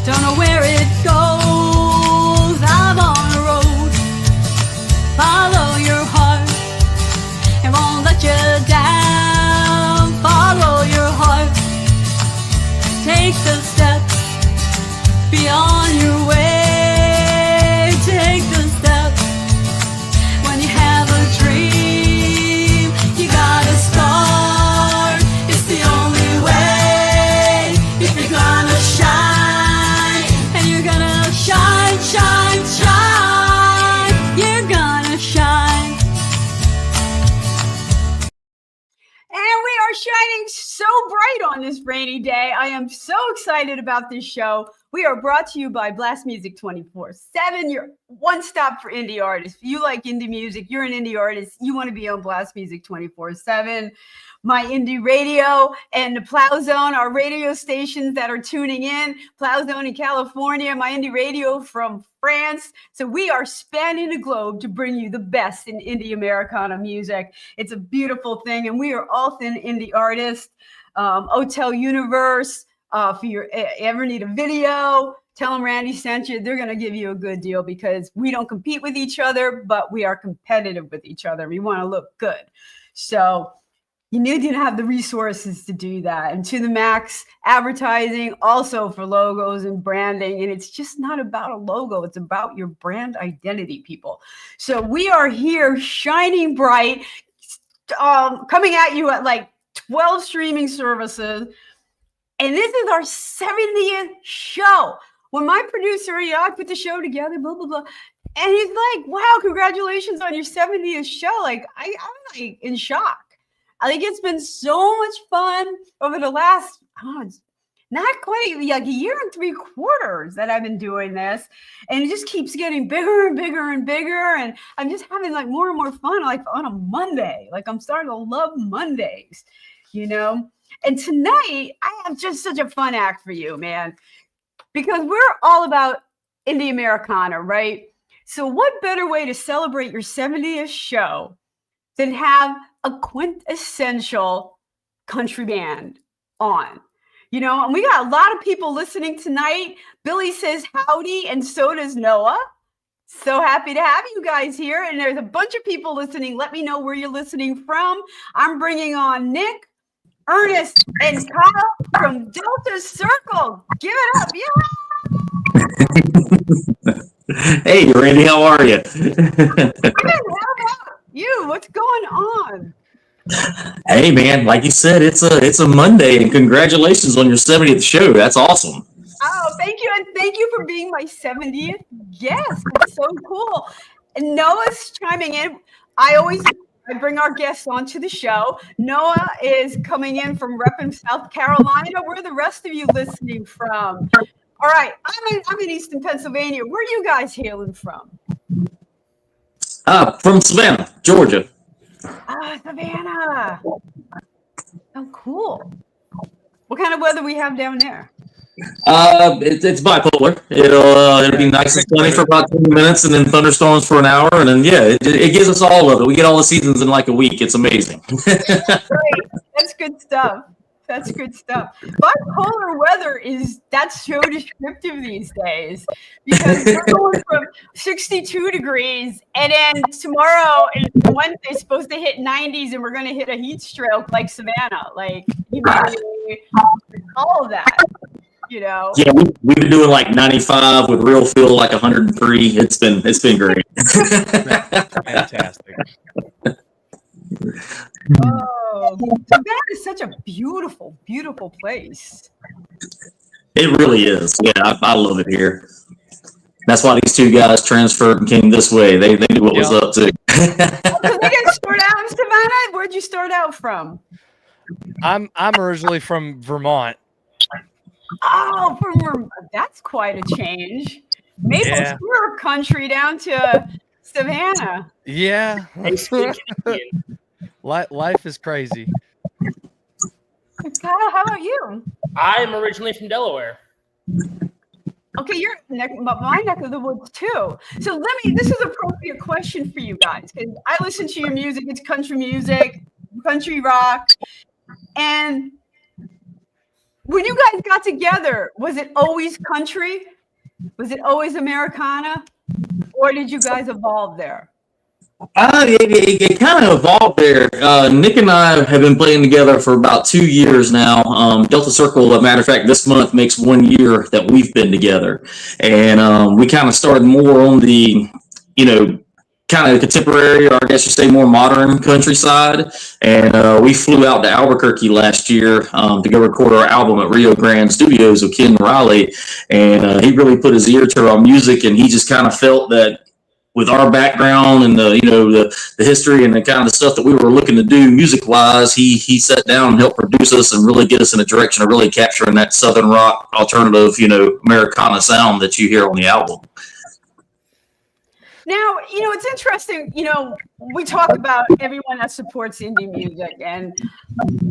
Don't know where it goes. I'm on a road. Follow your heart. It won't let you down. Follow your heart. Take the steps beyond your way. Take the steps. When you have a dream, you gotta start. It's the only way. If you're gonna shine, and you're gonna shine, shine, shine. You're gonna shine. And we are shining so bright on this rainy day. I am so excited about this show. We are brought to you by Blast Music 24/7, your one stop for indie artists. If you like indie music, you're an indie artist, you want to be on Blast Music 24/7. My indie radio and the Plow Zone, our radio stations that are tuning in, Plow Zone in California, my indie radio from France. So we are spanning the globe to bring you the best in indie Americana music. It's a beautiful thing, and we are all indie artists. Hotel Universe, if you ever need a video, tell them Randie sent you. They're going to give you a good deal because we don't compete with each other, but we are competitive with each other. We want to look good. So you need to have the resources to do that. And To the Max advertising also for logos and branding. And it's just not about a logo. It's about your brand identity, people. So we are here shining bright, coming at you at like 12 streaming services. And this is our 70th show. When my producer, I put the show together, blah, blah, blah. And he's like, wow, congratulations on your 70th show. Like, I'm like in shock. I think it's been so much fun over the last, not quite like a year and 3/4 that I've been doing this. And it just keeps getting bigger and bigger and bigger. And I'm just having like more and more fun, like on a Monday. Like I'm starting to love Mondays, you know? And tonight, I have just such a fun act for you, man, because we're all about indie Americana, right? So what better way to celebrate your 70th show than have a quintessential country band on? You know, and we got a lot of people listening tonight. Billy says howdy, and so does Noah. So happy to have you guys here. And there's a bunch of people listening. Let me know where you're listening from. I'm bringing on Nick, Ernest, and Kyle from Delta Circle. Give it up. Yeah. Hey, Randie, how are you? Good. How about you? What's going on? Hey, man, like you said, it's a Monday, and congratulations on your 70th show. That's awesome. Oh, thank you. And thank you for being my 70th guest. It's so cool. And Noah's chiming in. I bring our guests onto the show. Noah is coming in from Rep South Carolina. Where are the rest of you listening from? All right, I'm in Eastern Pennsylvania. Where are you guys hailing from? From Savannah, Georgia. Savannah. Oh, cool. What kind of weather we have down there? It's bipolar. It'll be nice and sunny for about 20 minutes, and then thunderstorms for an hour, and then it gives us all of it. We get all the seasons in like a week. It's amazing. Great. That's good stuff. That's good stuff. Bipolar weather that's so descriptive these days, because we're going from 62 degrees, and then tomorrow and Wednesday is supposed to hit 90s, and we're going to hit a heat stroke like Savannah, like all of that. You know. Yeah, we've been doing like 95 with real feel like 103. It's been great. Fantastic. Oh, Savannah is such a beautiful, beautiful place. It really is. Yeah, I love it here. That's why these two guys transferred and came this way. They knew what was up too. So they didn't start out in Savannah. Where'd you start out from? I'm originally from Vermont. Oh, that's quite a change. Maple syrup country down to Savannah. Yeah. Life is crazy. Kyle, how about you? I'm originally from Delaware. Okay, you're my neck of the woods too. So this is an appropriate question for you guys, because I listen to your music. It's country music, country rock, and When you guys got together, was it always country? Was it always Americana? Or did you guys evolve there? It kind of evolved there. Nick and I have been playing together for about 2 years now. Delta Circle, as a matter of fact, this month makes 1 year that we've been together. And we kind of started more on the, kind of contemporary, or I guess you say more modern countryside. And we flew out to Albuquerque last year to go record our album at Rio Grande Studios with Ken Riley. And he really put his ear to our music, and he just kind of felt that with our background and the history and the kind of stuff that we were looking to do music wise, he sat down and helped produce us and really get us in a direction of really capturing that Southern rock alternative, Americana sound that you hear on the album. Now, it's interesting, we talk about everyone that supports indie music, and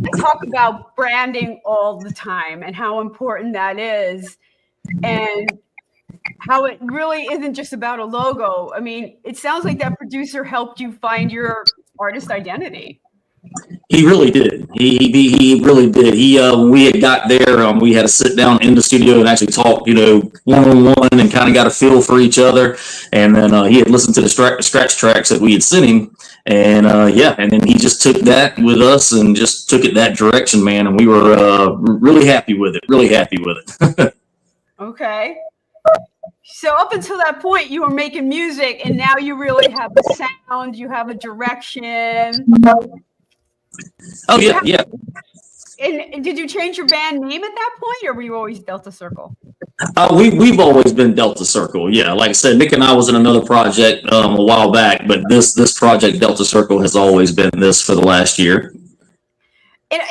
we talk about branding all the time and how important that is, and how it really isn't just about a logo. I mean, it sounds like that producer helped you find your artist identity. He really did. He really did. When we had got there, we had to sit down in the studio and actually talk, one-on-one, and kind of got a feel for each other. And then he had listened to the scratch tracks that we had sent him. And and then he just took that with us and just took it that direction, man. And we were really happy with it. Really happy with it. Okay. So up until that point, you were making music, and now you really have a sound, you have a direction. Oh, yeah. And did you change your band name at that point, or were you always Delta Circle? We've always been Delta Circle. Yeah, like I said, Nick and I was in another project a while back, but this project, Delta Circle, has always been this for the last year. And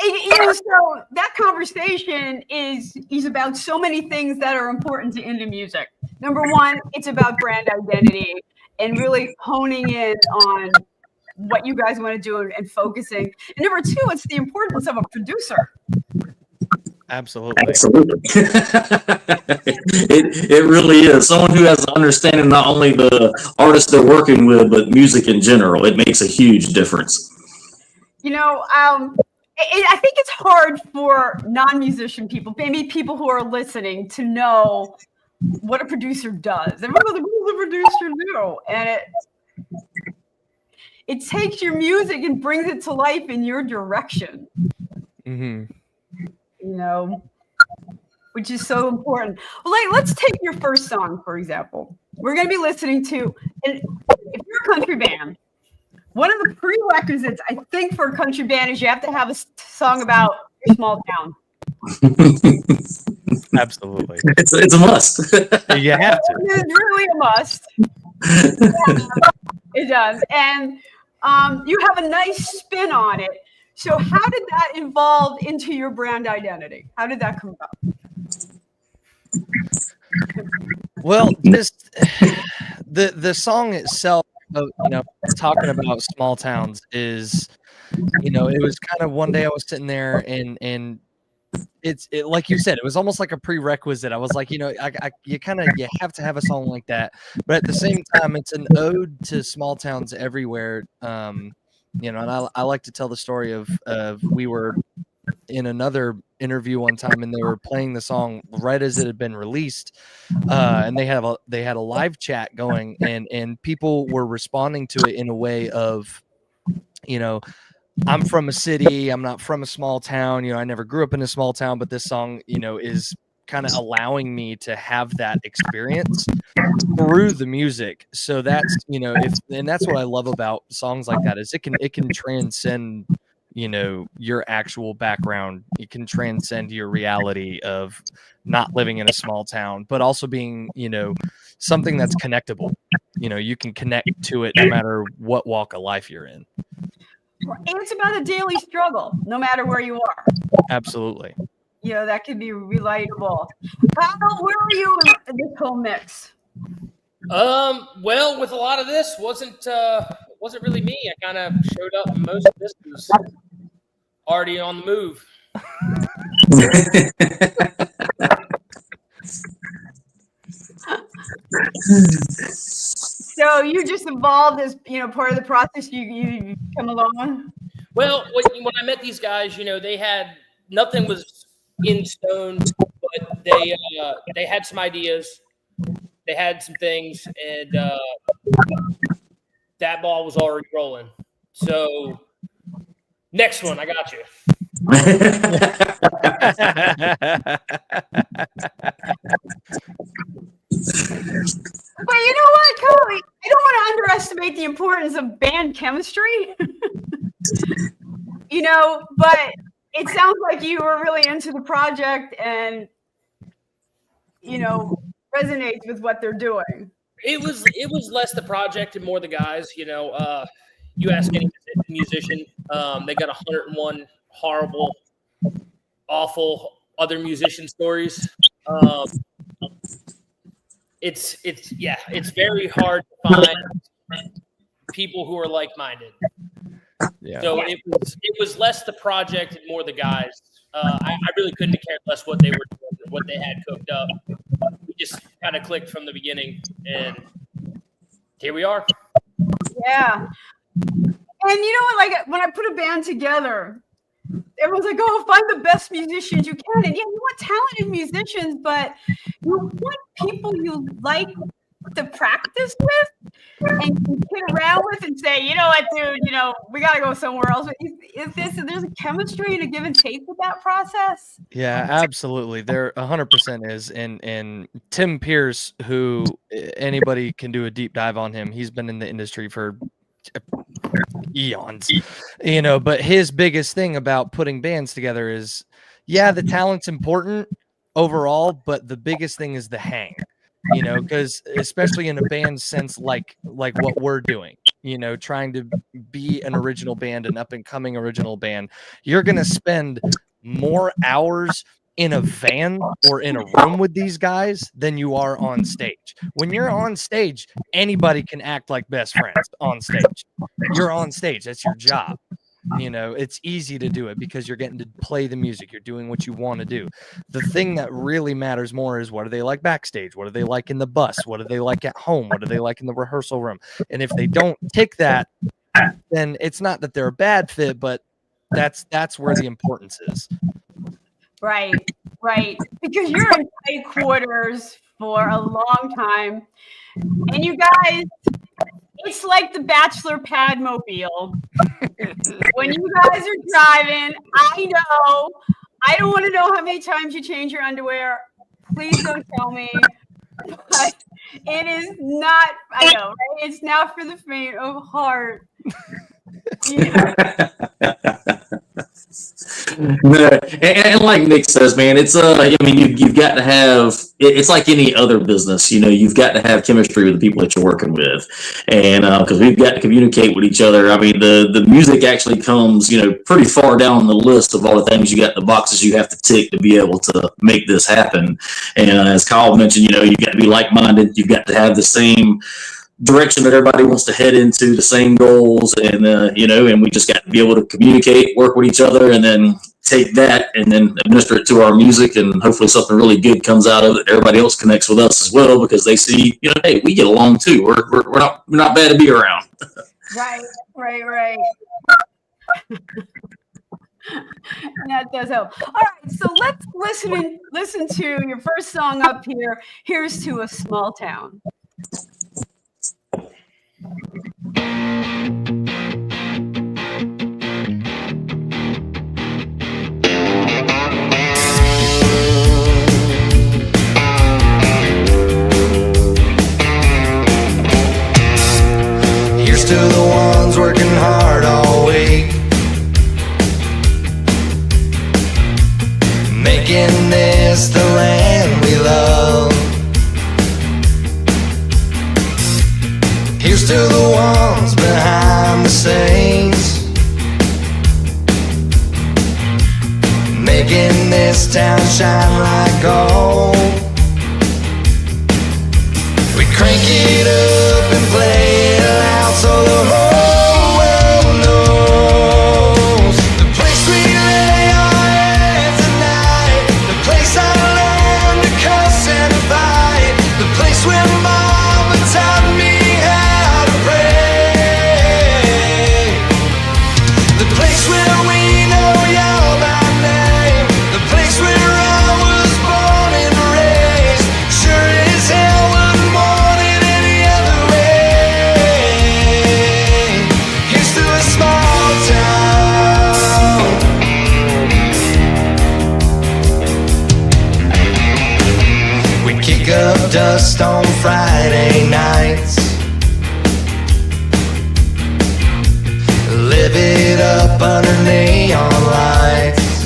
so that conversation is about so many things that are important to indie music. Number one, it's about brand identity and really honing in on what you guys want to do and focusing. And number two, it's the importance of a producer. Absolutely. It really is. Someone who has an understanding not only the artist they're working with, but music in general. It makes a huge difference. I think it's hard for non-musician people, maybe people who are listening, to know what a producer does. And what does a producer do? And it takes your music and brings it to life in your direction. Mm-hmm. Which is so important. Well, let's take your first song, for example. We're going to be listening to, and if you're a country band, one of the prerequisites, I think, for a country band is you have to have a song about your small town. Absolutely. It's a must. You have to. It's really a must. It does. And you have a nice spin on it. So how did that evolve into your brand identity? How did that come about? Well, just the song itself, talking about small towns is, it was kind of one day I was sitting there and it like you said, it was almost like a prerequisite. I was like, you have to have a song like that, but at the same time, it's an ode to small towns everywhere. And I like to tell the story of we were in another interview one time, and they were playing the song right as it had been released, and they had a live chat going, and people were responding to it in a way of, I'm from a city, I'm not from a small town, I never grew up in a small town, but this song, is kind of allowing me to have that experience through the music. So that's, and that's what I love about songs like that, is it can transcend, your actual background. It can transcend your reality of not living in a small town, but also being, something that's connectable. You can connect to it no matter what walk of life you're in. And it's about a daily struggle, no matter where you are. Absolutely. That can be relatable. Kyle, where are you in this whole mix? Well, with a lot of this, wasn't really me. I kind of showed up, and most of this was already on the move. So you just evolved as part of the process. You come along. Well, when I met these guys, they had nothing was in stone, but they had some ideas, they had some things, and that ball was already rolling. So next one, I got you. But you know what, Cody? I don't want to underestimate the importance of band chemistry. But it sounds like you were really into the project and resonates with what they're doing. It was less the project and more the guys. You ask any musician, they got 101 horrible, awful other musician stories. It's very hard to find people who are like-minded. Yeah. So it was less the project and more the guys. I really couldn't have cared less what they were doing, what they had cooked up. We just kind of clicked from the beginning, and here we are. Yeah. And you know what? Like when I put a band together, everyone's like, "Oh, find the best musicians you can." And yeah, you want talented musicians, but you want people you like to practice with and kid around with and say, "You know what, dude? We got to go somewhere else." But if there's a chemistry and a give and take with that process. Yeah, absolutely. There 100% is. And Tim Pierce, who anybody can do a deep dive on him. He's been in the industry for eons, but his biggest thing about putting bands together is, yeah, the talent's important overall, but the biggest thing is the hang, because especially in a band sense, like what we're doing, trying to be an original band, an up and coming original band, you're going to spend more hours in a van or in a room with these guys than you are on stage. When you're on stage, anybody can act like best friends on stage. You're on stage. That's your job. It's easy to do it because you're getting to play the music. You're doing what you want to do. The thing that really matters more is, what do they like backstage? What do they like in the bus? What do they like at home? What do they like in the rehearsal room? And if they don't tick that, then it's not that they're a bad fit, but that's where the importance is. Right. Because you're in tight quarters for a long time. And you guys, it's like the Bachelor Pad Mobile. When you guys are driving, I don't want to know how many times you change your underwear. Please don't tell me. But it is not, I know, right? It's not for the faint of heart. No, and like Nick says, man, it's you've got to have. It's like any other business, you've got to have chemistry with the people that you're working with, and because we've got to communicate with each other. I mean, the music actually comes, pretty far down the list of all the things the boxes you have to tick to be able to make this happen. And as Kyle mentioned, you've got to be like-minded. You've got to have the same direction that everybody wants to head into, the same goals, and and we just got to be able to communicate, work with each other, and then take that and then administer it to our music, and hopefully something really good comes out of it. Everybody else connects with us as well because they see, hey, we get along too. We're not bad to be around. Right. That does help. All right, so let's listen to your first song up here. Here's to a Small Town. Here's to the ones working hard all week, making this the land we love. Here's to the ones behind the scenes, making this town shine like gold. We crank it up and play it loud so the whole world knows. The place we lay our heads at night, the place I learned to cuss and fight, the place where Mama taught me how to pray, the place where we know y'all by name, the place where kick up dust on Friday nights. Live it up under neon lights.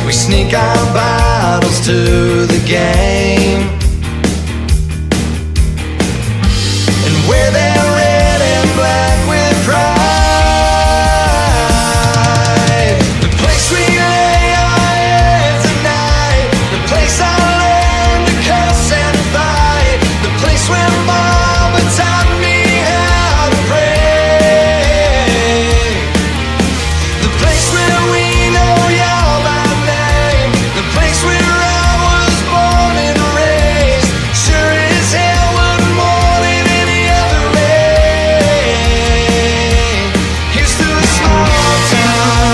We sneak our bottles to the game and wear their red and black with pride. The place we lay our heads at night, the place I learned to cuss and fight, the place where mama taught me how to pray, the place where we know y'all by name, the place where I was born and raised. Sure as hell wouldn't want it any other way. Here's to a small town.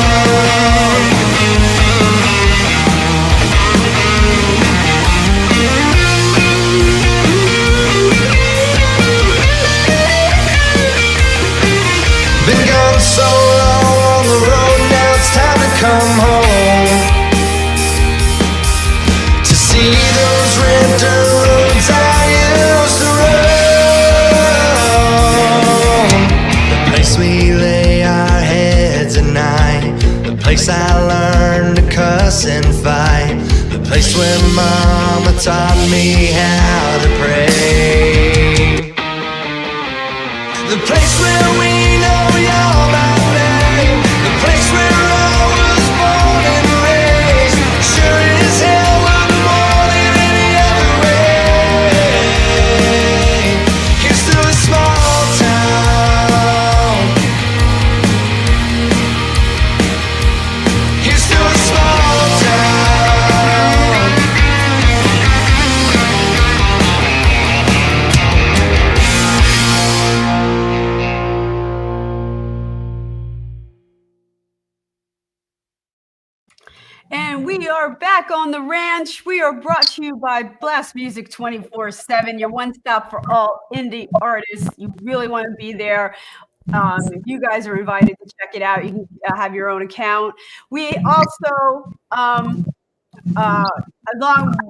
Been gone so long on the road, now it's time to come home. To see those red dirt roads I used to roam. The place we lay our heads at night, the place I learned to cuss and fight, the place where mama taught me how to pray, the place where we know y'all by name, the place where I was born and raised. Sure as hell wouldn't want it any other way. Here's to a small town. Here's to a small town. And we are back on the ranch. We are brought to you by Blast Music 24/7, your one stop for all indie artists. You really want to be there. If you guys are invited to check it out, you can have your own account. We also, along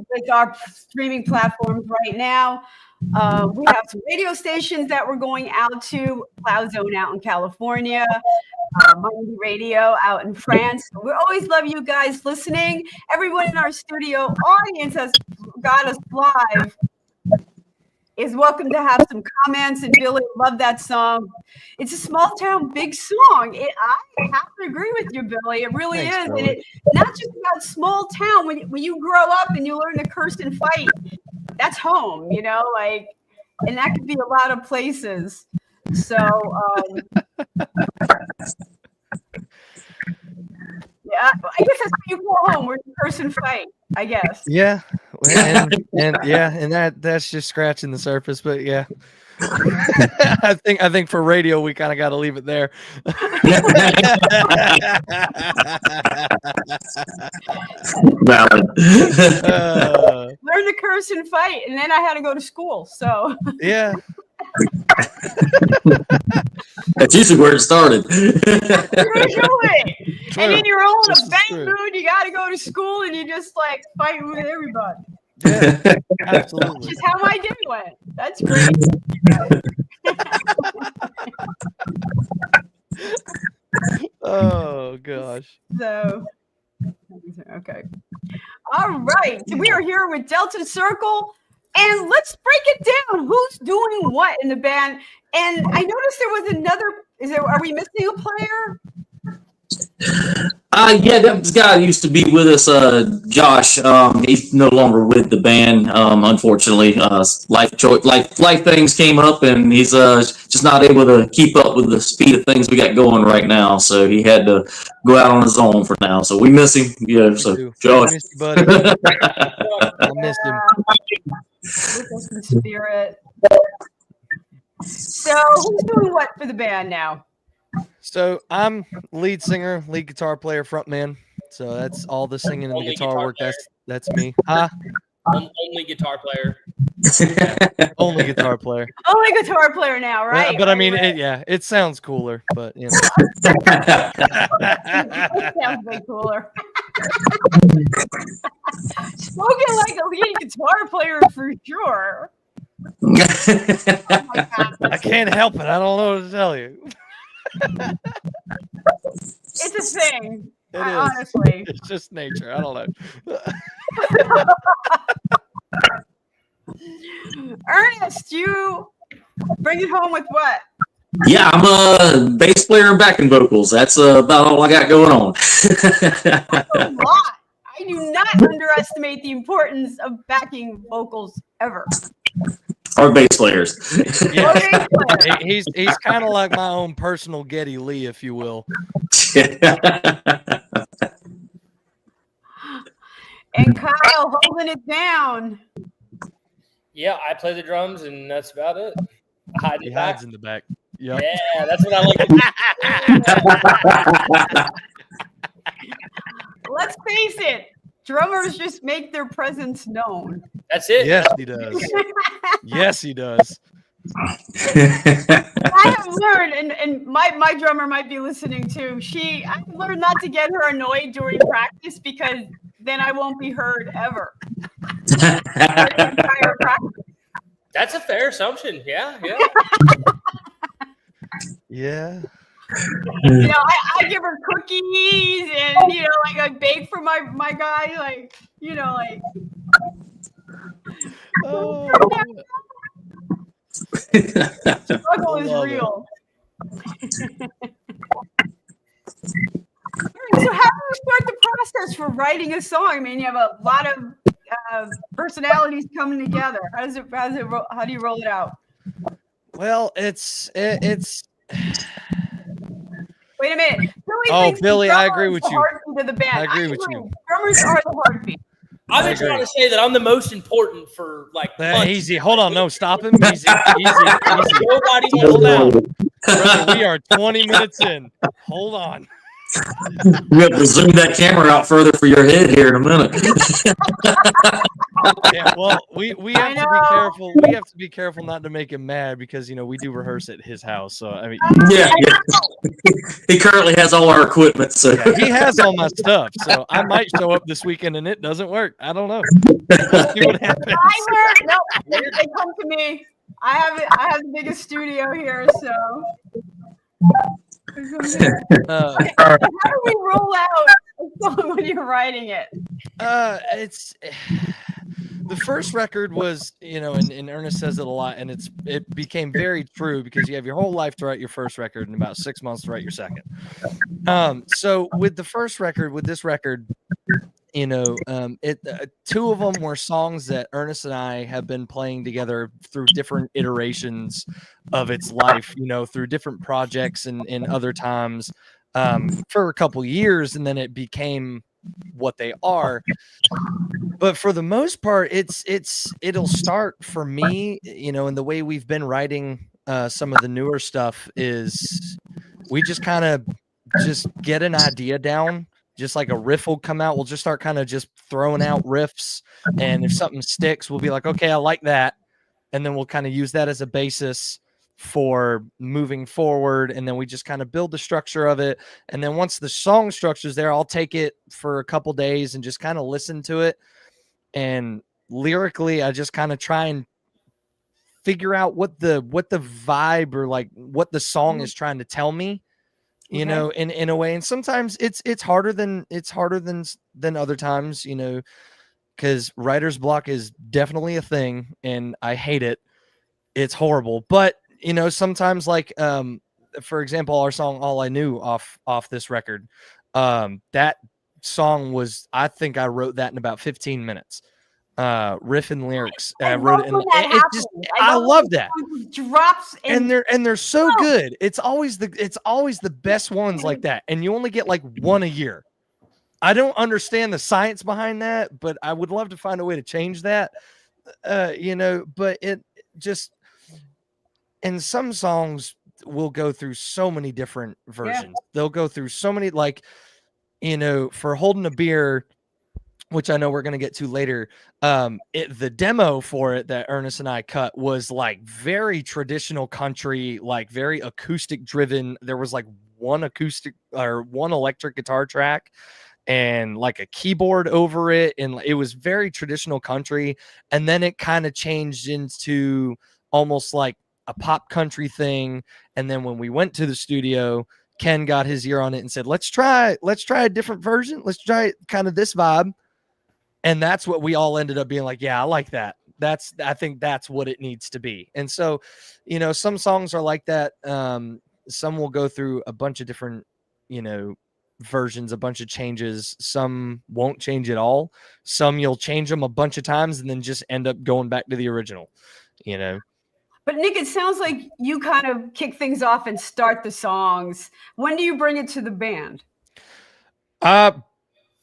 with our streaming platforms right now, we have some radio stations that we're going out to. Cloud Zone out in California, Miami Radio out in France. We always love you guys listening. Everyone in our studio audience has got us live is welcome to have some comments. And Billy, love that song. It's a small town, big song. I have to agree with you, Billy. It really Thanks, is. Billy. And it's not just about small town. When you grow up and you learn to curse and fight, that's home, you know, like, and that could be a lot of places. So, yeah, I guess that's when you go home, where you curse and fight, I guess. Yeah, and yeah, and that's just scratching the surface, but yeah. I think for radio we kind of got to leave it there. Valid. Learn to curse and fight, and then I had to go to school. So Yeah. That's usually where it started. usually, and then you're all in This a is bang true. mood. You got to go to school, and you just like fight with everybody. Yeah, That's absolutely. just how my day went. That's great. Oh gosh. So, okay. All right. So we are here with Delta Circle, and let's break it down. Who's doing what in the band? And I noticed there was another. Are we missing a player? Yeah, that guy used to be with us, Josh. He's no longer with the band, unfortunately. Life things came up, and he's just not able to keep up with the speed of things we got going right now. So he had to go out on his own for now. So we miss him. Yeah, so too. Josh. I miss you, buddy. I miss him. With us in spirit. So who's doing what for the band now? So I'm lead singer, lead guitar player, frontman. So that's all the singing and the Only guitar guitar work. player. That's me. Huh? Only guitar player. Only guitar player. Only guitar player now, right? But I mean, right. it sounds cooler. But you know. That sounds way cooler. Spoken like a lead guitar player for sure. Oh my God. I can't help it. I don't know what to tell you. It's a thing. It is. Honestly. It's just nature. I don't know. Ernest, you bring it home with what? Yeah, I'm a bass player and backing vocals. That's about all I got going on. A lot. I do not underestimate the importance of backing vocals ever. Or bass players. Yeah. Okay, player. He's kind of like my own personal Geddy Lee, if you will. And Kyle holding it down. Yeah, I play the drums, and that's about it. I hide in He the back. hides in the back. Yep. Yeah, that's what I like to do. Let's face it, drummers just make their presence known. That's it. Yes, he does. Yes, he does. I have learned, and my drummer might be listening too. I've learned not to get her annoyed during practice because then I won't be heard ever. The entire practice. That's a fair assumption. Yeah. Yeah. You know, I give her cookies and like I bake for my guy, like like. Oh. Struggle is Love it. real. So how do you start the process for writing a song? I mean, you have a lot of personalities coming together. How do you roll it out? Well, it's Wait a minute. Oh, thinks the Billy, I drummer agree is with the you. heartbeat of the band. I agree with you. Drummers are the heartbeat. I've been trying to say that I'm the most important for like months. easy. Hold on, no, stop him. Easy. Nobody Hold wants down. Brother, we are 20 minutes in. Hold on. We have to zoom that camera out further for your head here in a minute. Yeah, well, we have to be careful. We have to be careful not to make him mad because we do rehearse at his house. So I mean, Yeah. He currently has all our equipment, so yeah, he has all my stuff. So I might show up this weekend and it doesn't work. I don't know. We'll see what happens. No, they come to me. I have the biggest studio here, so. Okay, how do we roll out a song when you're writing it? It's the first record was, and Ernest says it a lot, and it became very true because you have your whole life to write your first record and about 6 months to write your second. So with this record, two of them were songs that Ernest and I have been playing together through different iterations of its life, through different projects and other times for a couple years, and then it became what they are. But for the most part, it'll start for me, and the way we've been writing some of the newer stuff is we just kind of just get an idea down. Just like a riff will come out, we'll just start kind of just throwing out riffs. And if something sticks, we'll be like, okay, I like that. And then we'll kind of use that as a basis for moving forward. And then we just kind of build the structure of it. And then once the song structure's there, I'll take it for a couple days and just kind of listen to it. And lyrically, I just kind of try and figure out what the vibe or like what the song is trying to tell me. In a way, and sometimes it's harder than other times, because writer's block is definitely a thing, and I hate it. It's horrible, but sometimes, like for example, our song "All I Knew" off this record, that song was, I think I wrote that in about 15 minutes. Riff and lyrics. I wrote it. I love that. Drops and they're so good. It's always the best ones like that, and you only get like one a year. I don't understand the science behind that, but I would love to find a way to change that. But it just, and some songs will go through so many different versions. Yeah. They'll go through so many, like, for Holding a Beer, which I know we're going to get to later. The demo for it that Ernest and I cut was like very traditional country, like very acoustic driven. There was like one acoustic or one electric guitar track. and like a keyboard over it, and it was very traditional country, and then it kind of changed into almost like a pop country thing. And then when we went to the studio, Ken got his ear on it and said, let's try a different version, let's try kind of this vibe. And that's what we all ended up being like, yeah, I like that. I think that's what it needs to be. And so, you know, some songs are like that. Some will go through a bunch of different, you know, versions, a bunch of changes. Some won't change at all. Some you'll change them a bunch of times and then just end up going back to the original, you know. But Nick, it sounds like you kind of kick things off and start the songs. When do you bring it to the band?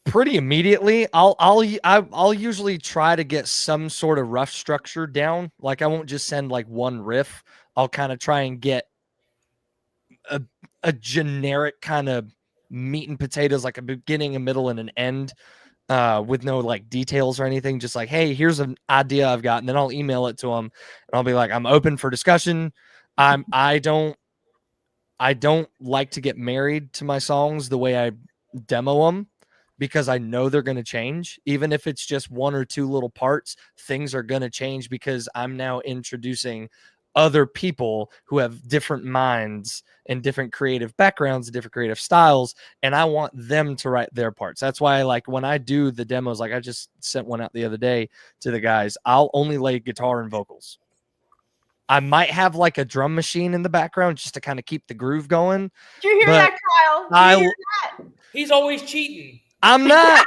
Pretty immediately. I'll usually try to get some sort of rough structure down. Like I won't just send like one riff. I'll kind of try and get a generic kind of meat and potatoes, like a beginning, a middle, and an end, with no like details or anything. Just like, hey, here's an idea I've got, and then I'll email it to them, and I'll be like, I'm open for discussion. I don't like to get married to my songs the way I demo them, because I know they're going to change. Even if it's just one or two little parts, things are going to change because I'm now introducing other people who have different minds and different creative backgrounds and different creative styles, and I want them to write their parts. That's why, like, when I do the demos, like I just sent one out the other day to the guys, I'll only lay guitar and vocals. I might have like a drum machine in the background just to kind of keep the groove going. Did you hear that, Kyle? Did you hear that? He's always cheating. I'm not.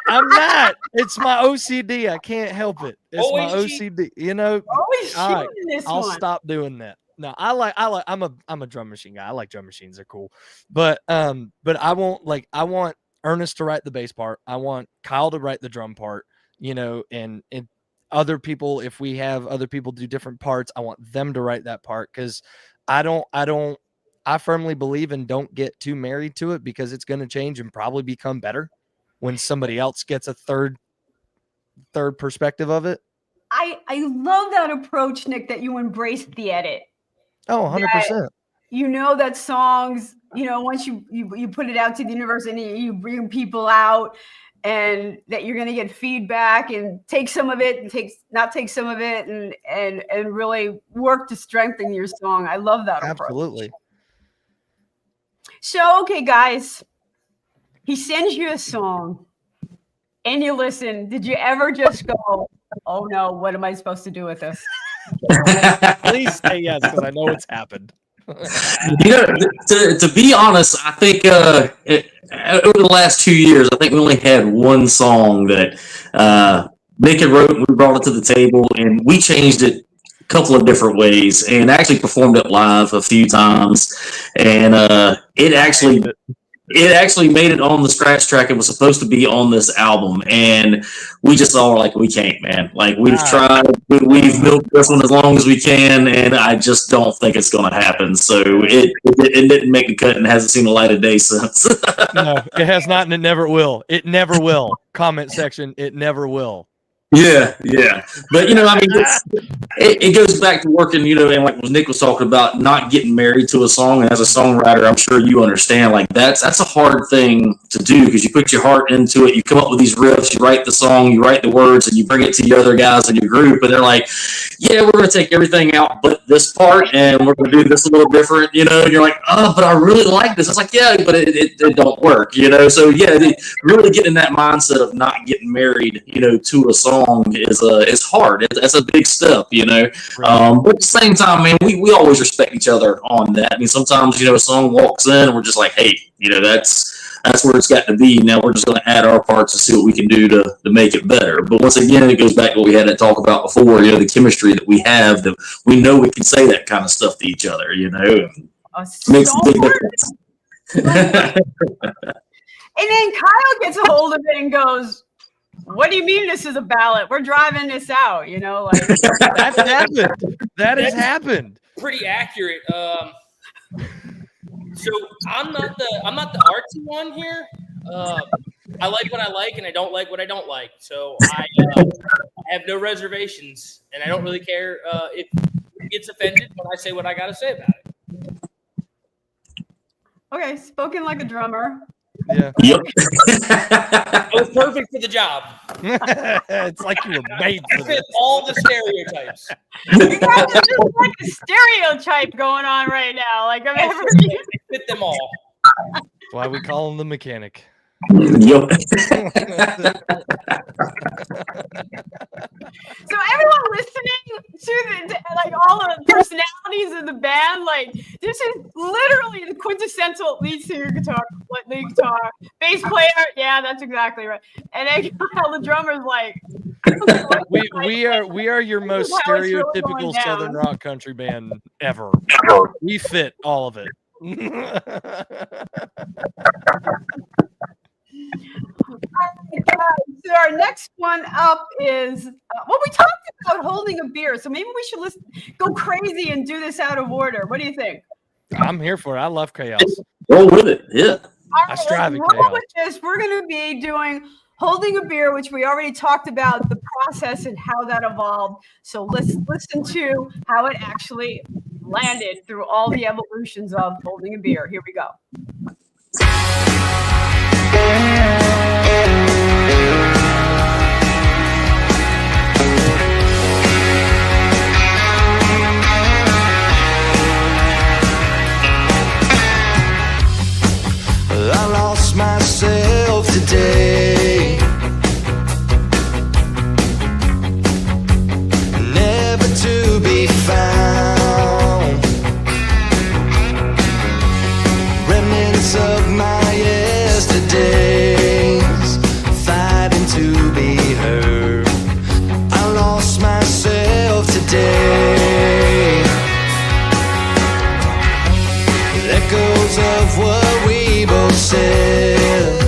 It's my OCD. I can't help it. It's always my OCD. You know. Always cheating in this I'll one. stop doing that. No, I'm a drum machine guy. I like drum machines. They're cool. But I want Ernest to write the bass part. I want Kyle to write the drum part, you know, and other people, if we have other people do different parts, I want them to write that part, because I firmly believe in don't get too married to it, because it's going to change and probably become better when somebody else gets a third perspective of it. I love that approach, Nick, that you embrace the edit. Oh, 100%. You know that songs, you know, once you put it out to the universe and you bring people out, and that you're going to get feedback and take some of it and not take some of it, and really work to strengthen your song. I love that approach. Absolutely. So, okay, guys, he sends you a song and you listen. Did you ever just go, oh no, what am I supposed to do with this? Please say yes, because I know it's happened. You know, to be honest, I think over the last 2 years, I think we only had one song that Nick had wrote, and we brought it to the table, and we changed it a couple of different ways, and actually performed it live a few times, and it actually made it on the scratch track. It was supposed to be on this album, and we just all were like, we can't, man. Like, we've tried, we've milked this one as long as we can, and I just don't think it's going to happen. So it didn't make the cut and hasn't seen the light of day since. No, it has not, and it never will. It never will. Comment section, it never will. Yeah. But, you know, I mean, it goes back to working, you know, and like Nick was talking about, not getting married to a song. And as a songwriter, I'm sure you understand, like, that's a hard thing to do, because you put your heart into it. You come up with these riffs, you write the song, you write the words, and you bring it to the other guys in your group. And they're like, yeah, we're going to take everything out but this part, and we're going to do this a little different, you know. And you're like, oh, but I really like this. It's like, yeah, but it don't work, you know. So, yeah, really getting in that mindset of not getting married, you know, to a song is hard. It's a big step, you know. But at the same time, man, we always respect each other on that. I mean, sometimes, you know, a song walks in and we're just like, hey, you know, that's where it's got to be. Now we're just going to add our parts and see what we can do to make it better. But once again, it goes back to what we had to talk about before, you know, the chemistry that we have, that we know we can say that kind of stuff to each other, you know. Makes a big difference. And then Kyle gets a hold of it and goes, what do you mean this is a ballad? We're driving this out, you know, like that's happened. That's happened. Pretty accurate. So I'm not the artsy one here. I like what I like, and I don't like what I don't like. So I have no reservations, and I don't really care if it gets offended when I say what I got to say about it. Okay, spoken like a drummer. Yeah. Yep. I was perfect for the job. It's like you were made I for fit this. all the stereotypes. You guys are just like a stereotype going on right now. Like I'm ever. I fit them all. That's why we call him the mechanic. Yep. So everyone listening to like all the personalities of the band, like this is literally the quintessential lead singer, lead guitar, bass player. Yeah, that's exactly right. And then how the drummer's like. We are your most how it's really going stereotypical down. Southern rock country band ever. We fit all of it. So our next one up is well, we talked about holding a beer, so maybe we should go crazy and do this out of order. What do you think? I'm here for it. I love chaos. Roll with it. Yeah. All I strive in roll chaos. with this. We're going to be doing holding a beer, which we already talked about the process and how that evolved. So let's listen to how it actually landed through all the evolutions of holding a beer. Here we go. I lost myself today, never to be found. Remnants of my yesterdays, fighting to be heard. I lost myself today. Echoes of what we both said,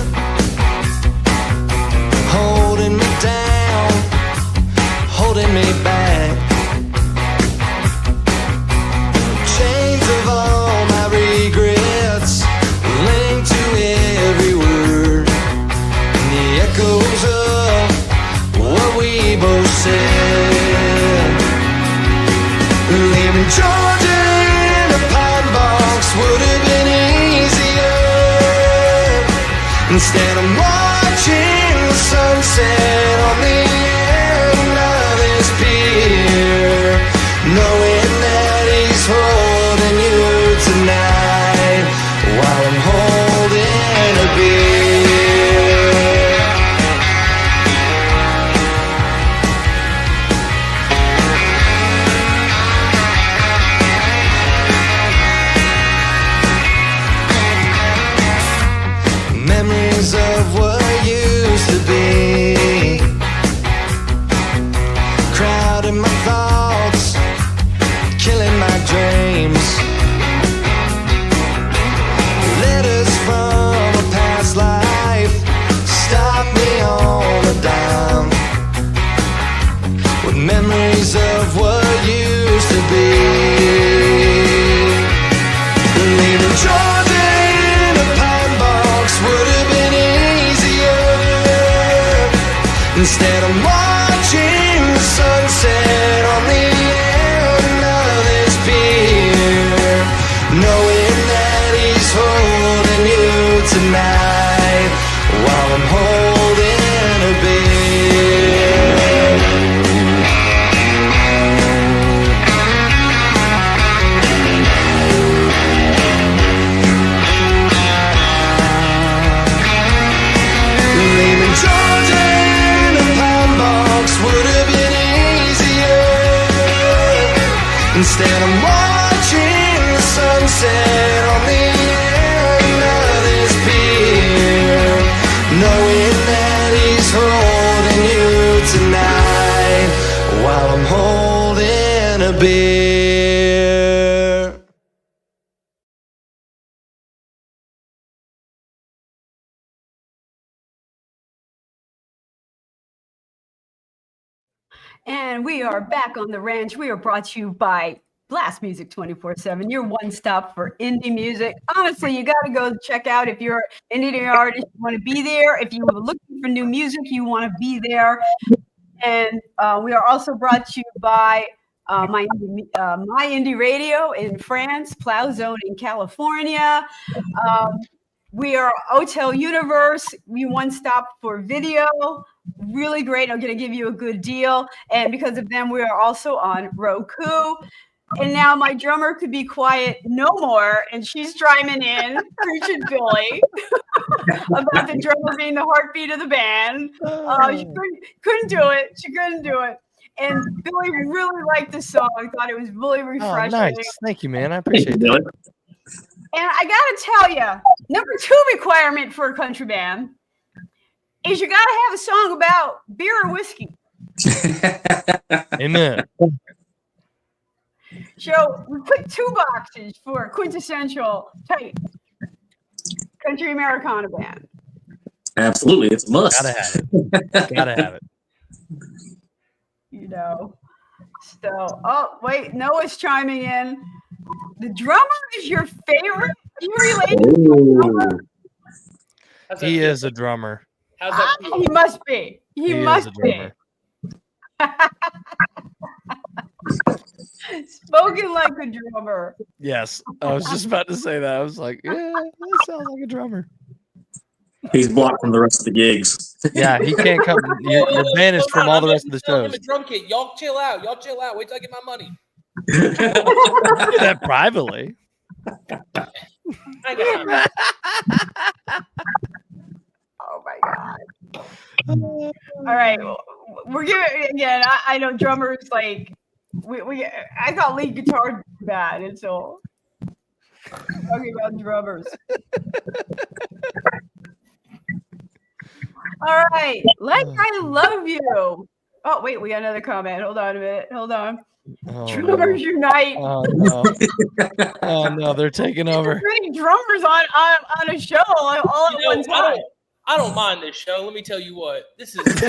holding me down, holding me back. Chains of all my regrets, linked to every word, and the echoes of what we both said. Leaving Georgia in a pine box would have been easier. Instead I'm watching the sunset on the end of this pier, knowing that he's holding you tonight while I'm holding a beer. Memories of what used to be, crowding my thoughts, killing my dreams. Letters from a past life stop me on a dime, with memories of what used to be. Leaving Georgia in a pine box would have been easier. Instead I'm watching the sunset on the end of this pier, knowing that he's holding you tonight while I'm holding a beer. Leaving Georgia in a pine box would have been easier. Instead I'm watching the sunset on the end of this pier, knowing that he's holding you tonight while I'm holding a beer. And we are back on the ranch. We are brought to you by Blast Music 24/7, your one stop for indie music. Honestly, you got to go check out if you're an indie artist, you want to be there. If you are looking for new music, you want to be there. And we are also brought to you by My Indie Radio in France, Plow Zone in California. We are Hotel Universe. We one stop for video. Really great. I'm going to give you a good deal. And because of them, we are also on Roku. And now my drummer could be quiet no more. And she's chiming in, preaching Billy, about the drummer being the heartbeat of the band. She couldn't do it. She couldn't do it. And Billy really liked the song. I thought it was really refreshing. Oh, nice. Thank you, man. I appreciate that. And I got to tell you, number 2 requirement for a country band is you got to have a song about beer or whiskey. Amen. So we put 2 boxes for quintessential type country Americana band. Absolutely, it's a must. Gotta have it. Gotta have it. You know. So, oh wait, Noah's chiming in. The drummer is your favorite? Are you related to the drummer? He is a drummer. How's that feel? He must be. He must is a be. drummer. Spoken like a drummer. Yes, I was just about to say that. I was like, yeah, that sounds like a drummer. He's blocked from the rest of the gigs. Yeah, he can't come. You're banished from all the rest of the I'm shows. a drum kit. Y'all chill out. Y'all chill out. Wait till I get my money. Do that privately. I got time. Oh my god. All right. We're giving again. I know drummers like we I thought lead guitar was bad until talking about drummers. All right. Like I love you. Oh wait, we got another comment. Hold on a minute. Hold on. Oh, Drummers no. unite. Oh no! Oh no! They're taking over. Many drummers on a show all at one time. I don't mind this show. Let me tell you what. This is This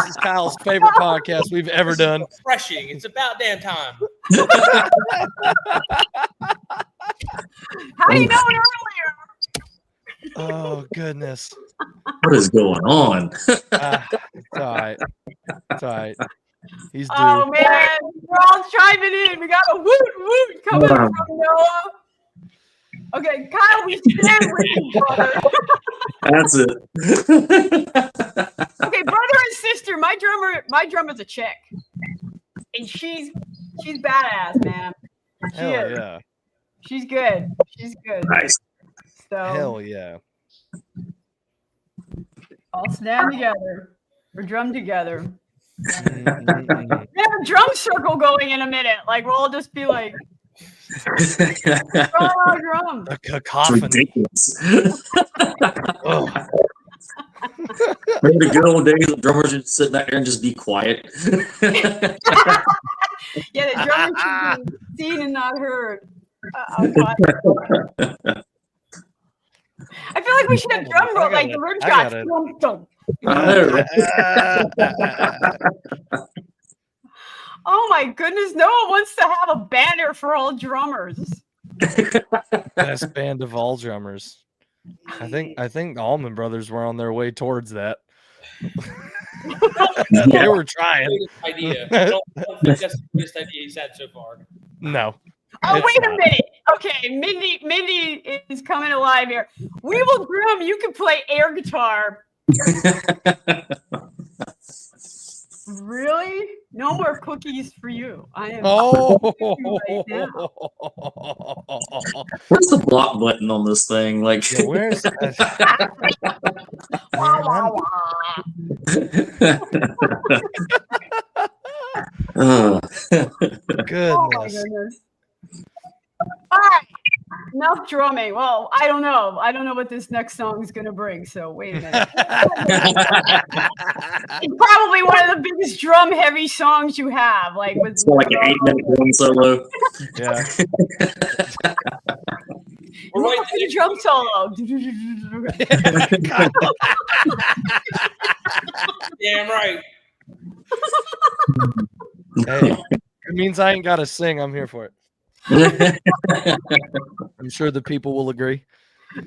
is Kyle's favorite podcast we've ever done. refreshing. It's about damn time. How do you know it earlier? Oh goodness! What is going on? It's all right. It's all right. He's due. Oh man, we're all chiming in. We got a woot woot coming from Noah. Okay, Kyle, we stand with you, brother. That's it. Okay, brother and sister. My drummer's a chick, and she's badass, man. She Hell is. yeah! She's good. She's good. Nice. So Hell yeah! all stand together. Or drum together. Mm-mm-mm. We have a drum circle going in a minute. Like we'll all just be like, drum. A It's cacophony. ridiculous. Oh. Remember the good old days of drummers just sit back there and just be quiet. Yeah, the drummer should be seen and not heard. I feel like we should have drum roll, like the rim shots. Dum, dum. Oh my goodness, Noah wants to have a banner for all drummers. Best band of all drummers. I think the Allman Brothers were on their way towards that. They were trying. Idea. I don't think that's the best idea he's had so far. No. Oh, It's wait a not. minute. Okay, Mindy is coming alive here. We will drum. You can play air guitar. Really? No more cookies for you. I am. Oh. Right now. What's the block button on this thing? Like, Yeah, where's Wah, Man, wah, I'm- oh. Oh my goodness. goodness. All right. Enough drumming. Well, I don't know. I don't know what this next song is going to bring. So wait a minute. It's probably one of the biggest drum heavy songs you have. Like with It's like an 8-minute drum solo. Yeah. We're Look right at the drum solo. Damn right. Hey, it means I ain't got to sing. I'm here for it. I'm sure the people will agree. All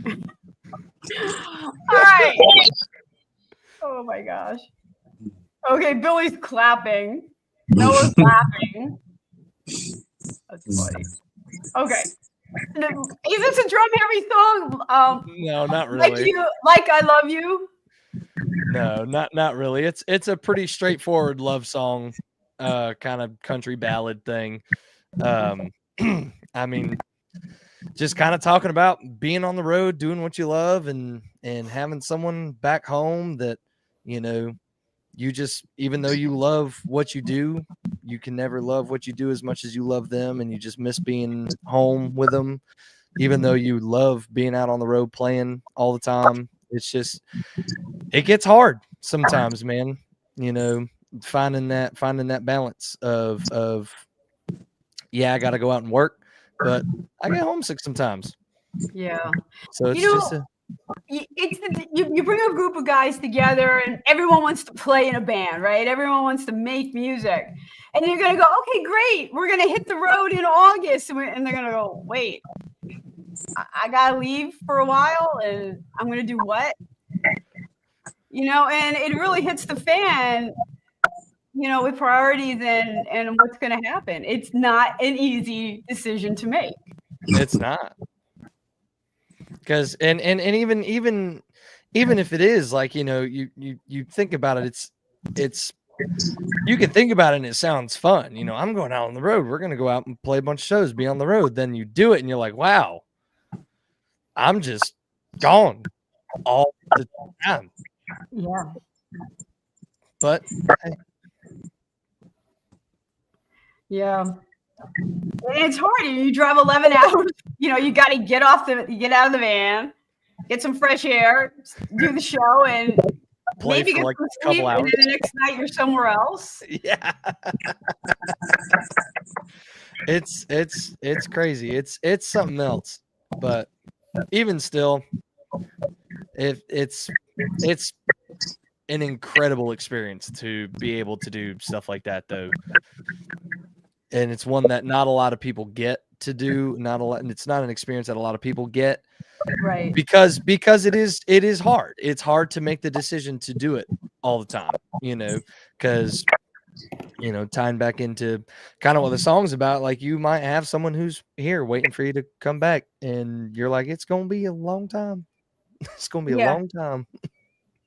right. Oh my gosh. Okay, Billy's clapping. Noah's laughing. That's funny. Okay. Is this a drum heavy song? No, not Like really. I love you. No, not really. It's a pretty straightforward love song, kind of country ballad thing. I mean, just kind of talking about being on the road, doing what you love, and having someone back home that, you know, you just, even though you love what you do, you can never love what you do as much as you love them, and you just miss being home with them, even though you love being out on the road playing all the time. It's just, it gets hard sometimes, man. You know, finding that balance of yeah, I got to go out and work, but I get homesick sometimes. Yeah. So it's You know, just you bring a group of guys together and everyone wants to play in a band, right? Everyone wants to make music. And you're going to go, okay, great. We're going to hit the road in August. And they're going to go, wait, I got to leave for a while and I'm going to do what? You know, and it really hits the fan, you know, with priorities and what's going to happen. It's not an easy decision to make. it's not. Because and even if it is, like, you know, you think about it, it's you can think about it and it sounds fun. You know, I'm going out on the road. We're going to go out and play a bunch of shows, be on the road. Then you do it and you're like, wow, I'm just gone all the time. Yeah. But hey, yeah. And it's hard. You drive 11 hours. You know, you got to get out of the van, get some fresh air, do the show, and play maybe for get like some a couple sleep. hours. And then the next night you're somewhere else. Yeah. It's crazy. It's something else. But even still, it's an incredible experience to be able to do stuff like that, though. And it's one that not a lot of people get to do. Not a lot, and it's not an experience that a lot of people get, Right. because it is hard. It's hard to make the decision to do it all the time, you know, because, you know, tying back into kind of what the song's about, like, you might have someone who's here waiting for you to come back, and you're like, it's gonna be a long time. It's gonna be a Yeah. long time.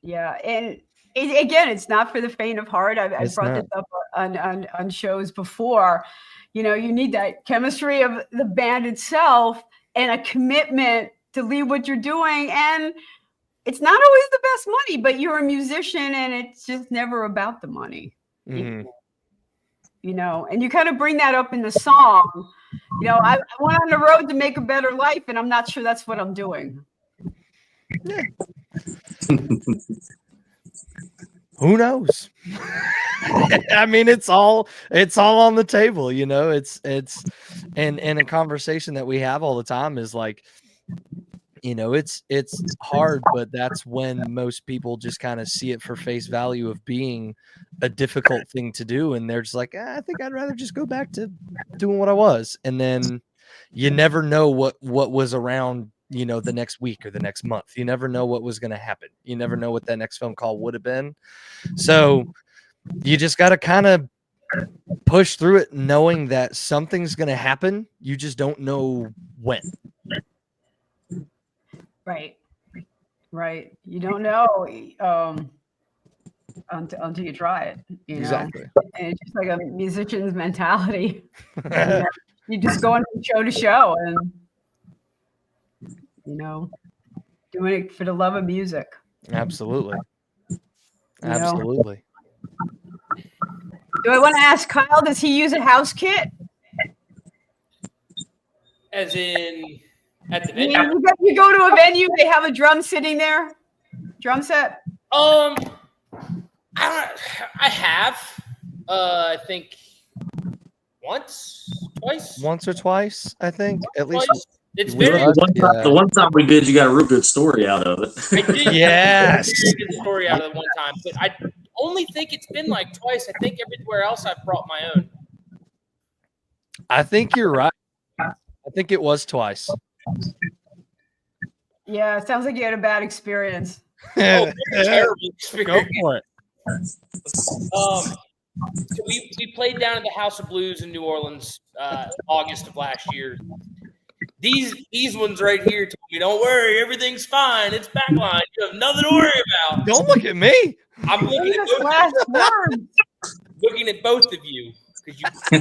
Yeah. And again, it's not for the faint of heart. I've It's brought not. this up on shows before. You know, you need that chemistry of the band itself and a commitment to leave what you're doing. And it's not always the best money, but you're a musician and it's just never about the money. Mhm. You know, and you kind of bring that up in the song. You know, I went on the road to make a better life, and I'm not sure that's what I'm doing. Who knows? I mean, it's all on the table, you know. It's and a conversation that we have all the time is like, you know, it's hard, but that's when most people just kind of see it for face value of being a difficult thing to do, and they're just like, I think I'd rather just go back to doing what I was. And then you never know what was around, you know, the next week or the next month. You never know what was going to happen. You never know what that next phone call would have been. So you just got to kind of push through it, knowing that something's going to happen. You just don't know when. Right. Right. You don't know until you try it. You know? Exactly. And it's just like a musician's mentality. You know, you just going from show to show and, you know, doing it for the love of music. Absolutely. You know? Absolutely. Do I want to ask Kyle, does he use a house kit? As in at the Yeah, venue? you go to a venue, they have a drum sitting there, drum set. I have. I think once or twice, I think, at least. Twice. It's with very. us, The one time we did, you got a real good story out of it. I did Yes. get a very good story out of the one time, but I only think it's been like twice. I think everywhere else I've brought my own. I think you're right. I think it was twice. Yeah, it sounds like you had a bad experience. Terrible Go experience. for it. So we played down at the House of Blues in New Orleans, August of last year. These ones right here told me, don't worry, everything's fine. It's backline. You have nothing to worry about. Don't look at me. I'm looking at Famous last words. both of you because you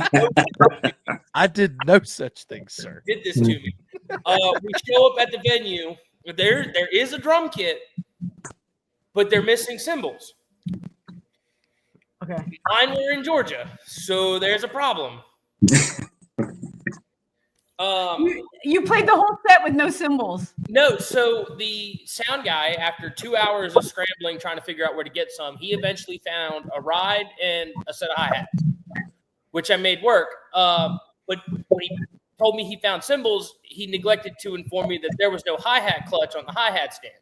I did no such thing, sir. did this to me. We show up at the venue. There is a drum kit, but they're missing cymbals. Okay. Mine were in Georgia, so there's a problem. You played the whole set with no cymbals. No, so the sound guy, after 2 hours of scrambling trying to figure out where to get some, he eventually found a ride and a set of hi-hats, which I made work. But when he told me he found cymbals, he neglected to inform me that there was no hi-hat clutch on the hi-hat stand.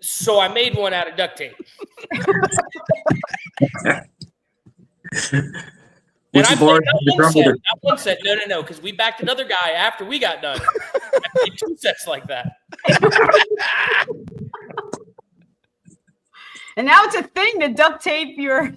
So I made one out of duct tape. And I played that one set. No, because we backed another guy after we got done. I played 2 sets like that. And now it's a thing to duct tape your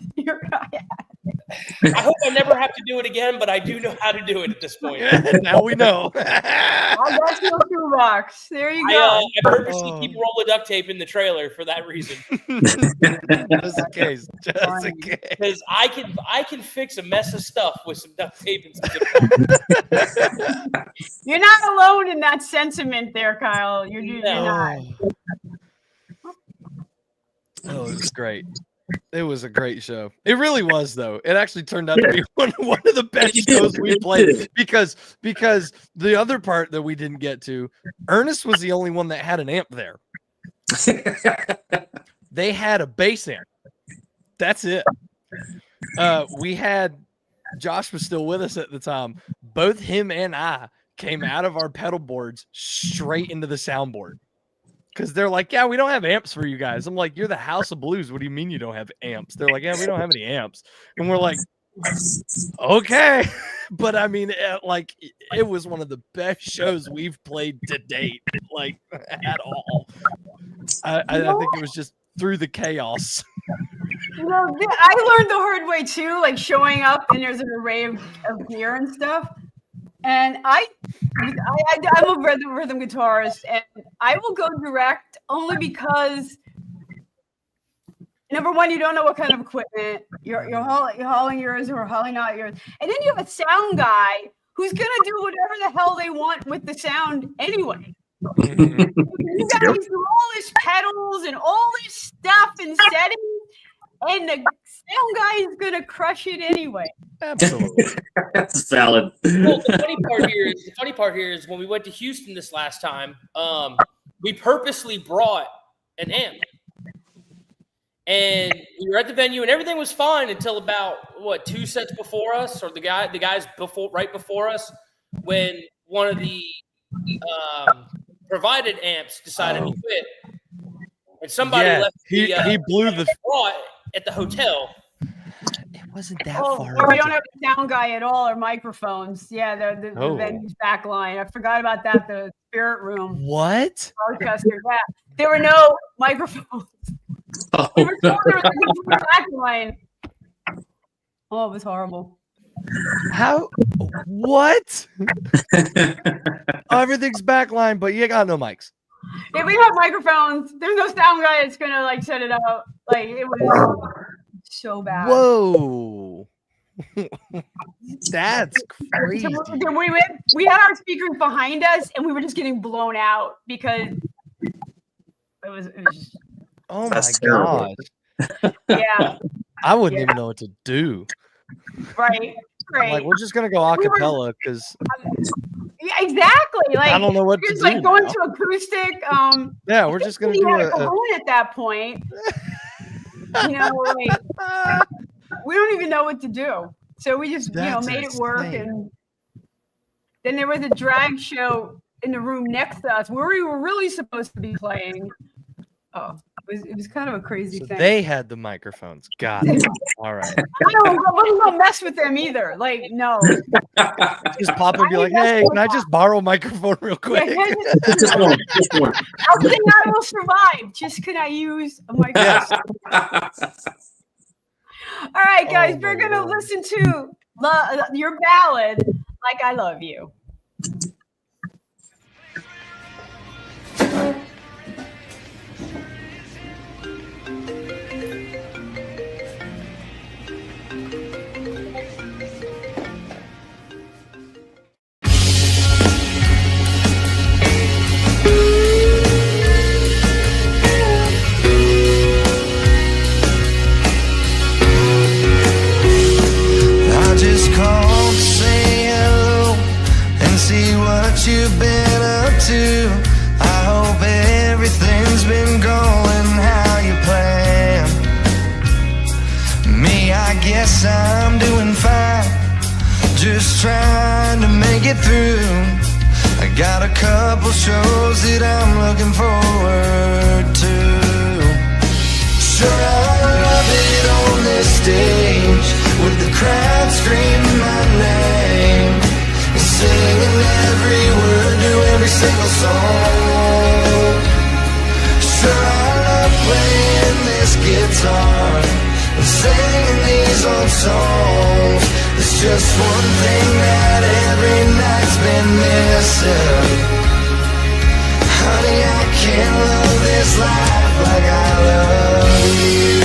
I hope I never have to do it again, but I do know how to do it at this point. Now we know. I got your toolbox. There you go. I purposely keep a roll of duct tape in the trailer for that reason. Just in case. Just in case. Because I can fix a mess of stuff with some duct tape and some You're not alone in that sentiment there, Kyle. You're not. Oh, it was great. It was a great show. It really was, though. It actually turned out to be one of the best shows we played because the other part that we didn't get to, Ernest was the only one that had an amp there. They had a bass amp. That's it. We had Josh was still with us at the time. Both him and I came out of our pedal boards straight into the soundboard. Because they're like, yeah, we don't have amps for you guys. I'm like, you're the House of Blues. What do you mean you don't have amps? They're like, yeah, we don't have any amps. And we're like, okay. But I mean, it was one of the best shows we've played to date, like at all. I think it was just through the chaos. You know, I learned the hard way too, like showing up and there's an array of gear and stuff. And I'm a rhythm guitarist, and I will go direct only because, number one, you don't know what kind of equipment you're hauling yours or hauling not yours, and then you have a sound guy who's gonna do whatever the hell they want with the sound anyway. You guys do all this pedals and all this stuff and settings, and the sound guy is gonna crush it anyway. Absolutely. That's valid. Well, the funny part here is when we went to Houston this last time, we purposely brought an amp. And we were at the venue and everything was fine until about 2 sets before us, or the guys right before us, when one of the provided amps decided to quit. And somebody left he blew the brought at the hotel. It wasn't that far. Or we don't have a sound guy at all, or microphones. Yeah, the venue's back line. I forgot about that. The spirit room. What? Rochester. Yeah, there were no microphones. We were told there was a back line. Oh, it was horrible. How? What? Everything's backline, but you got no mics. Yeah, we have microphones. There's no sound guy that's gonna like set it up. Like it was so bad. Whoa. That's crazy. So we had our speakers behind us, and we were just getting blown out because it was just, oh my god. Yeah. I wouldn't even know what to do. Right. Like, we're just gonna go a cappella because yeah, exactly. Like I don't know what to just do. Like going now. to acoustic. Yeah, we're just gonna do a balloon at that point. You know, like we don't even know what to do. So we just made it work. And then there was a drag show in the room next to us where we were really supposed to be playing. Oh, it was kind of a crazy thing. They had the microphones. Got it. All right. I wasn't gonna mess with them either. Like, no. Just pop and be like, hey, can I just borrow a microphone real quick? Just one. I think I will survive. Just can I use a microphone? All right, guys, we're gonna listen to your ballad, "Like I Love You." yes, I'm doing fine. Just trying to make it through. I got a couple shows that I'm looking forward to. Sure, I love it on this stage with the crowd screaming my name and singing every word to every single song. Sure, I love playing this guitar and singing these old songs. There's just one thing that every night's been missing. Honey, I can't love this life like I love you.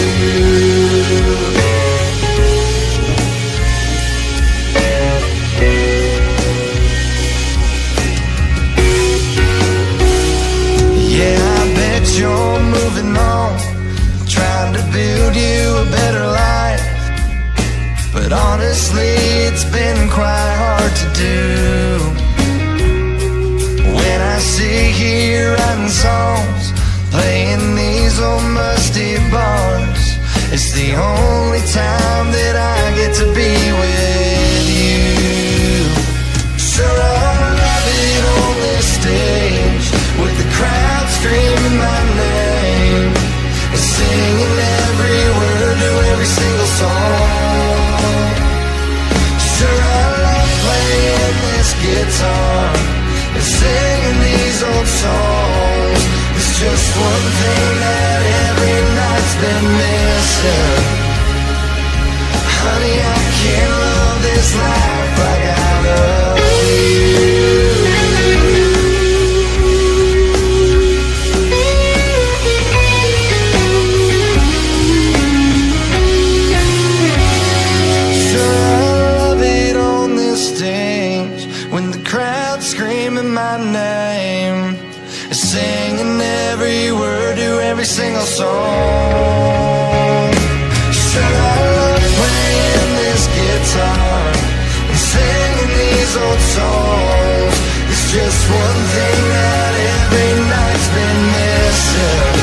Yeah, I bet you're moving on, trying to build you a better life. But honestly, it's been quite hard to do. When I sit here writing songs, playing these old musty bars, it's the only time that I get to be with you. Sure, I love it on this stage with the crowd screaming my name and singing every word to every single song. Sure, I love playing this guitar and singing these old songs. It's just one thing that every night's been missing. Honey, I can't love this life like I love you. Screaming my name, singing every word to every single song. Sure, I love playing this guitar and singing these old songs. It's just one thing that every night's been missing.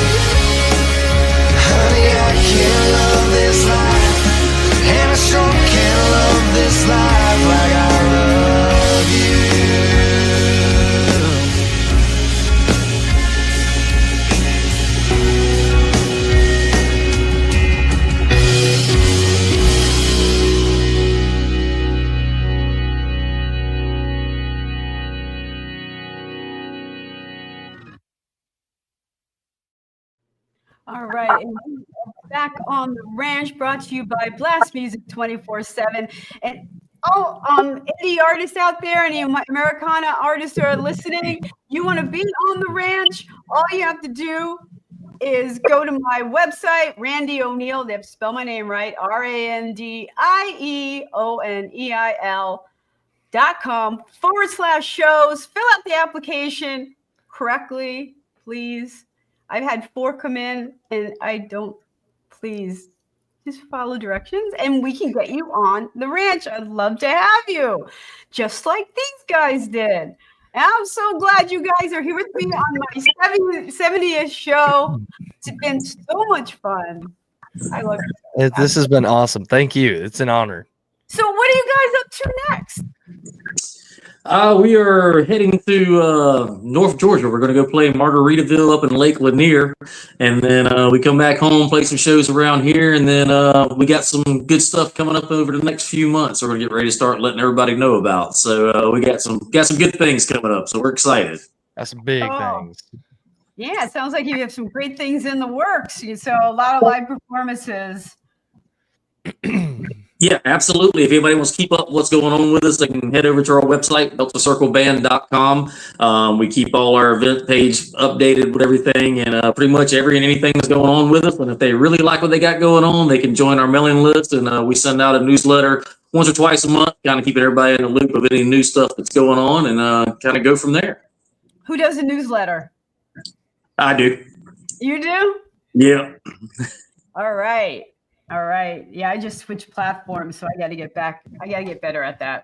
Honey, I can't love this life, and I sure can't love this life like I love you. All right, and we are back on the ranch, brought to you by Blast Music 24/7. And indie artists out there, any Americana artists who are listening, you want to be on the ranch? All you have to do is go to my website, Randie O'Neil. They have to spell my name right, RandieOneil.com/shows. Fill out the application correctly, please. I've had 4 come in and I don't, please just follow directions and we can get you on the ranch. I'd love to have you, just like these guys did. And I'm so glad you guys are here with me on my 70th show. It's been so much fun. I love it. This has been awesome. Thank you. It's an honor. So what are you guys up to next? We are heading to North Georgia. We're going to go play Margaritaville up in Lake Lanier, and then we come back home, play some shows around here, and then we got some good stuff coming up over the next few months. We're going to get ready to start letting everybody know about. So we got some good things coming up. So we're excited. That's big things. Yeah, it sounds like you have some great things in the works. So a lot of live performances. Yeah, absolutely. If anybody wants to keep up what's going on with us, they can head over to our website, deltacircleband.com. We keep all our event page updated with everything and pretty much anything that's going on with us. And if they really like what they got going on, they can join our mailing list. And we send out a newsletter once or twice a month, kind of keeping everybody in the loop of any new stuff that's going on and kind of go from there. Who does the newsletter? I do. You do? Yeah. All right. Yeah, I just switched platforms, so I got to get back. I got to get better at that.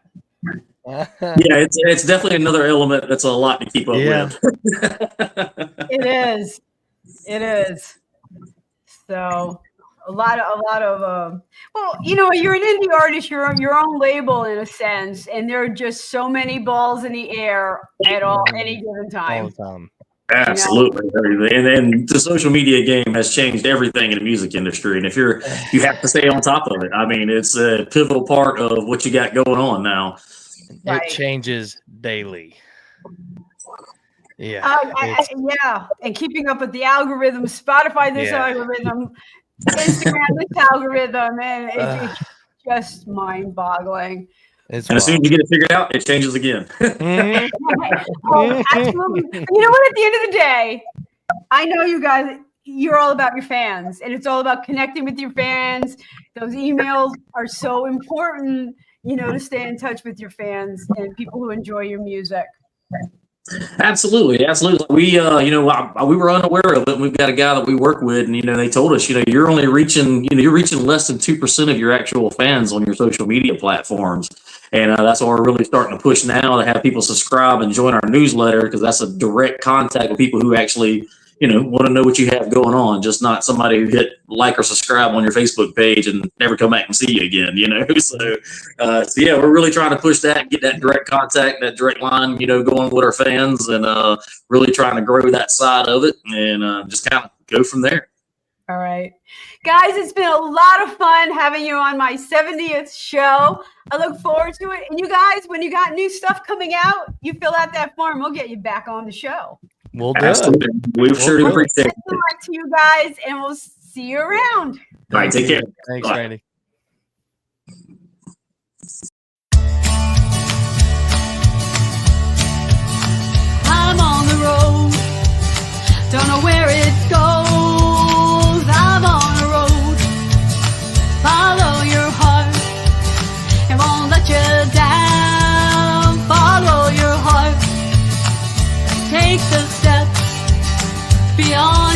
Yeah, it's definitely another element that's a lot to keep up with. It is. So, a lot of well, you know, you're an indie artist, you're your own label in a sense, and there are just so many balls in the air at any given all time. the time. Absolutely. And then the social media game has changed everything in the music industry. And if you have to stay on top of it. I mean, it's a pivotal part of what you got going on now. Right. It changes daily. Yeah. Yeah, and keeping up with the algorithm, Spotify this algorithm, Instagram this algorithm, and it's just mind-boggling. And as soon as you get it figured out, it changes again. Oh, absolutely. You know what? At the end of the day, I know you guys, you're all about your fans, and it's all about connecting with your fans. Those emails are so important, you know, to stay in touch with your fans and people who enjoy your music. Absolutely. We, you know, we were unaware of it. We've got a guy that we work with, and you know, they told us, you know, you're only reaching, you know, you're reaching less than 2% of your actual fans on your social media platforms, and that's why we're really starting to push now to have people subscribe and join our newsletter, because that's a direct contact with people who actually, you know, want to know what you have going on, just not somebody who hit like or subscribe on your Facebook page and never come back and see you again, you know. So yeah, we're really trying to push that, get that direct contact, that direct line, you know, going with our fans, and really trying to grow that side of it, and just kind of go from there. All right. Guys, it's been a lot of fun having you on my 70th show. I look forward to it. And you guys, when you got new stuff coming out, you fill out that form, we'll get you back on the show. We'll do it. We sure do appreciate it. Good luck to you guys, and we'll see you around. All right, take care. Thanks, Bye. Randie. I'm on the road, don't know where it goes. I'm on the road, follow your heart, it won't let you down. Follow your heart, take the steps beyond